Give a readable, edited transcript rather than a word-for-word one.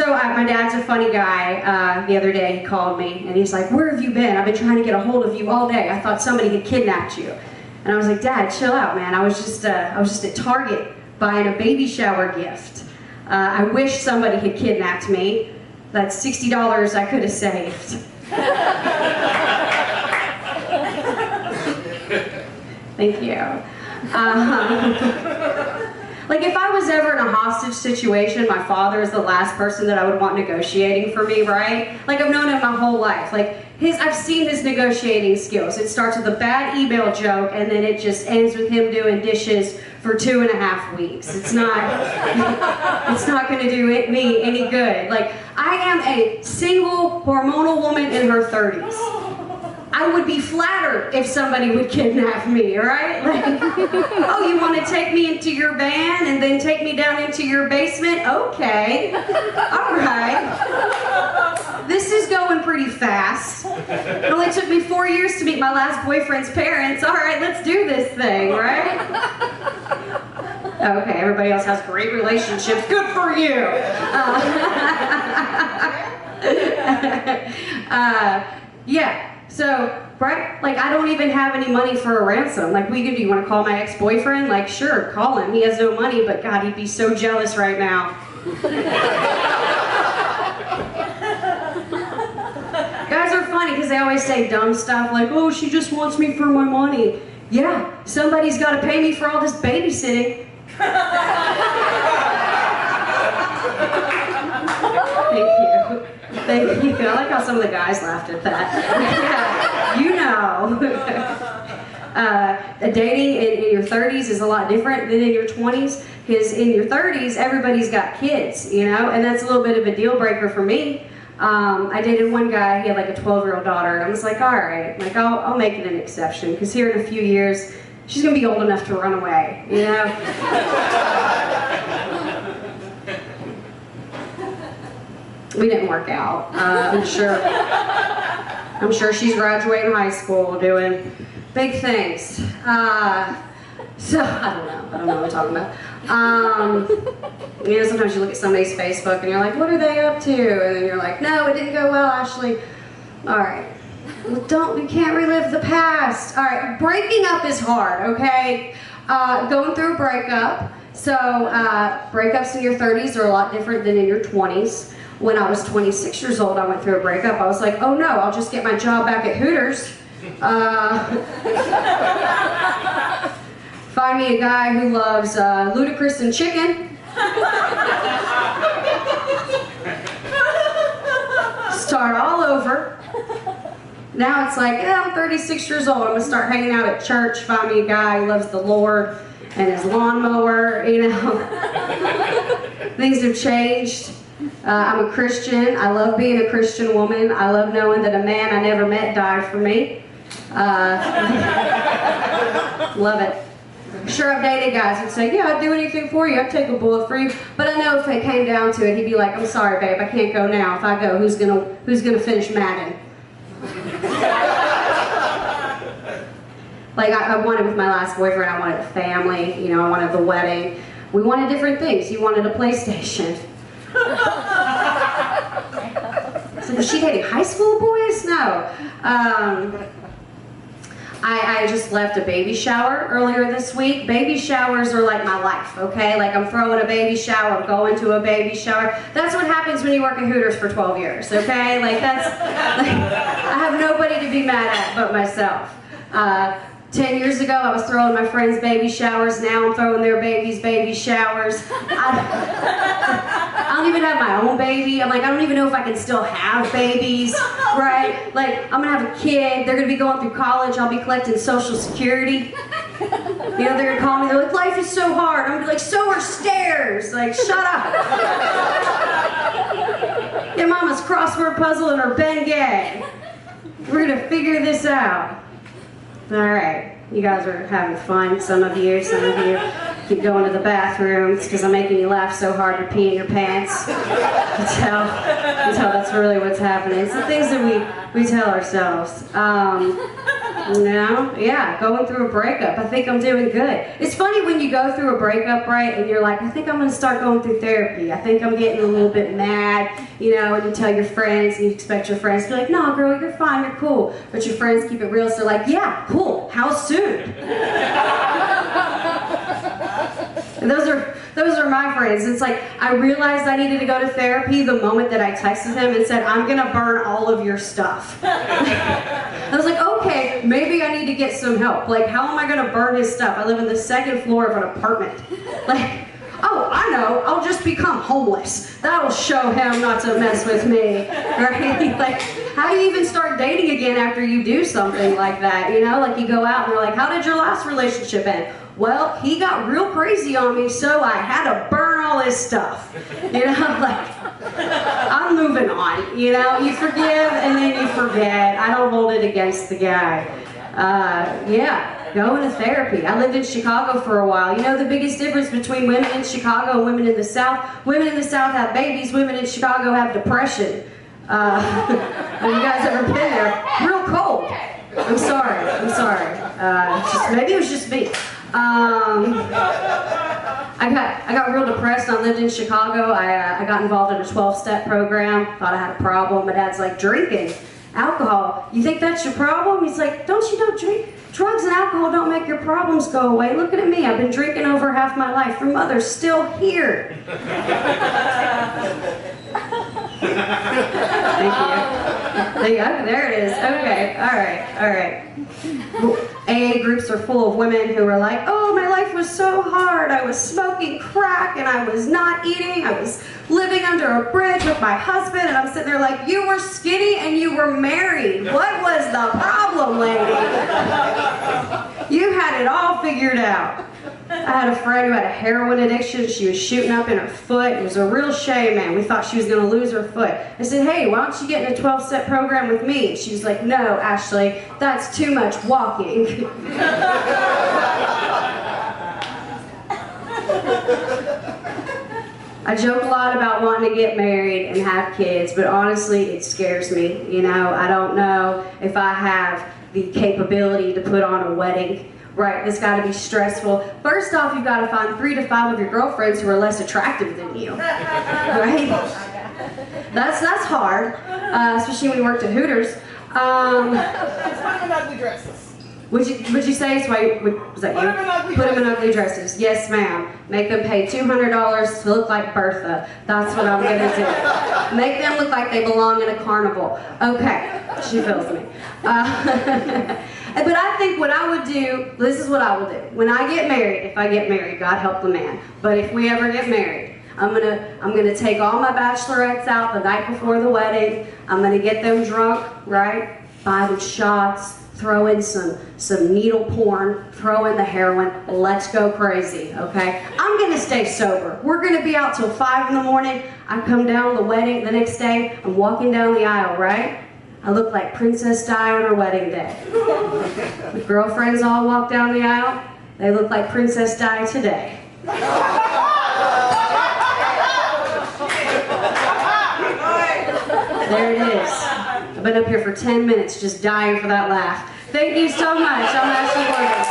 My dad's a funny guy. The other day he called me and he's like, "Where have you been? I've been trying to get a hold of you all day. I thought somebody had kidnapped you." And I was like, "Dad, chill out, man. I was just at Target buying a baby shower gift. I wish somebody had kidnapped me. That's $60 I could have saved." Thank you. Like if I was ever in a hostage situation, my father is the last person that I would want negotiating for me, right? Like I've known him my whole life. Like I've seen his negotiating skills. It starts with a bad email joke and then it just ends with him doing dishes for 2.5 weeks. It's not gonna do me any good. Like I am a single hormonal woman in her 30s. I would be flattered if somebody would kidnap me, right? Like, "Oh, you want to take me into your van and then take me down into your basement? Okay, all right. This is going pretty fast. It only took me 4 years to meet my last boyfriend's parents. All right, let's do this thing, right?" Okay, everybody else has great relationships. Good for you. Yeah. So, right, like I don't even have any money for a ransom. Like, do you want to call my ex-boyfriend? Like, sure, call him. He has no money, but God, he'd be so jealous right now. Guys are funny because they always say dumb stuff like, "Oh, she just wants me for my money." Yeah, somebody's got to pay me for all this babysitting. Thank you. Thank you. I like how some of the guys laughed at that. Yeah, you know. Dating in your 30s is a lot different than in your 20s, because in your 30s, everybody's got kids, you know, and that's a little bit of a deal breaker for me. I dated one guy, he had like a 12-year-old daughter, and I was like, all right, like I'll make it an exception, because here in a few years, she's going to be old enough to run away, you know? We didn't work out. I'm sure she's graduating high school, doing big things. So I don't know what I'm talking about. You know, sometimes you look at somebody's Facebook and you're like, "What are they up to?" And then you're like, "No, it didn't go well, Ashley." All right. Well, we can't relive the past. All right, breaking up is hard, okay? Going through a breakup. So breakups in your 30s are a lot different than in your 20s. When I was 26 years old, I went through a breakup. I was like, "Oh no, I'll just get my job back at Hooters." Find me a guy who loves Ludacris and chicken. Start all over. Now it's like, yeah, I'm 36 years old. I'm going to start hanging out at church. Find me a guy who loves the Lord and his lawnmower, you know. Things have changed. I'm a Christian. I love being a Christian woman. I love knowing that a man I never met died for me. Love it. Sure, I've dated guys who'd say, "Yeah, I'd do anything for you. I'd take a bullet for you." But I know if it came down to it, he'd be like, "I'm sorry, babe. I can't go now. If I go, who's gonna finish Madden?" Like I wanted with my last boyfriend, I wanted a family. You know, I wanted the wedding. We wanted different things. He wanted a PlayStation. So was she dating high school boys? No. I just left a baby shower earlier this week. Baby showers are like my life, okay? Like I'm throwing a baby shower, I'm going to a baby shower. That's what happens when you work at Hooters for 12 years, okay? Like I have nobody to be mad at but myself. 10 years ago, I was throwing my friends' baby showers. Now I'm throwing their babies' baby showers. I don't even have my own baby. I'm like, I don't even know if I can still have babies, right? Like, I'm gonna have a kid. They're gonna be going through college. I'll be collecting Social Security. You know, they're gonna call me. They're like, "Life is so hard." I'm gonna be like, "So are stairs." Like, shut up. Get Mama's crossword puzzle and her Bengay. We're gonna figure this out. All right, you guys are having fun. Some of you keep going to the bathrooms because I'm making you laugh so hard you're peeing your pants. You can tell that's really what's happening. It's the things that we tell ourselves. Yeah, going through a breakup. I think I'm doing good. It's funny when you go through a breakup, right, and you're like, I think I'm going to start going through therapy. I think I'm getting a little bit mad, and you tell your friends, and you expect your friends to be like, no, girl, you're fine, you're cool. But your friends keep it real, so they're like, yeah, cool, how soon? And those are my friends. It's like, I realized I needed to go to therapy the moment that I texted him and said, I'm gonna burn all of your stuff. I was like, okay, maybe I need to get some help. Like, how am I gonna burn his stuff? I live on the second floor of an apartment. Like, oh, I know, I'll just become homeless. That'll show him not to mess with me, right? Like, how do you even start dating again after you do something like that, Like, you go out and they're like, how did your last relationship end? Well, he got real crazy on me, so I had to burn all his stuff. Like, I'm moving on, You forgive and then you forget. I don't hold it against the guy. Going to therapy. I lived in Chicago for a while. The biggest difference between women in Chicago and women in the South? Women in the South have babies, women in Chicago have depression. Have you guys ever been there? Real cold. I'm sorry. Maybe it was just me. I got real depressed when I lived in Chicago. I got involved in a 12-step program. Thought I had a problem. My dad's like, drinking alcohol. You think that's your problem? He's like, don't you know drugs and alcohol don't make your problems go away. Look at me. I've been drinking over half my life. Your mother's still here. Thank you. There it is. Okay. All right. AA groups are full of women who are like, oh, my life was so hard. I was smoking crack and I was not eating. I was living under a bridge with my husband, and I'm sitting there like, you were skinny and you were married. What was the problem, lady? You had it all figured out. I had a friend who had a heroin addiction. She was shooting up in her foot. It was a real shame, man. We thought she was going to lose her foot. I said, hey, why don't you get in a 12-step program with me? And she was like, no, Ashley, that's too much walking. I joke a lot about wanting to get married and have kids, but honestly, it scares me. I don't know if I have the capability to put on a wedding. Right, it's got to be stressful. First off, you've got to find 3 to 5 of your girlfriends who are less attractive than you. Right? That's hard, especially when you worked at Hooters. Put them in ugly dresses. Would you say? Was that you? Put them in ugly dresses. Yes, ma'am. Make them pay $200 to look like Bertha. That's what I'm gonna do. Make them look like they belong in a carnival. Okay, she feels me. But I think what I would do, this is what I will do. When I get married, if I get married, God help the man. But if we ever get married, I'm gonna take all my bachelorettes out the night before the wedding. I'm gonna get them drunk, right? Buy them shots, throw in some needle porn, throw in the heroin. Let's go crazy, okay? I'm gonna stay sober. We're gonna be out till 5 in the morning. I come down the wedding the next day. I'm walking down the aisle, right? I look like Princess Di on her wedding day. The girlfriends all walk down the aisle. They look like Princess Di today. There it is. I've been up here for 10 minutes just dying for that laugh. Thank you so much. I'm Ashley Morgan.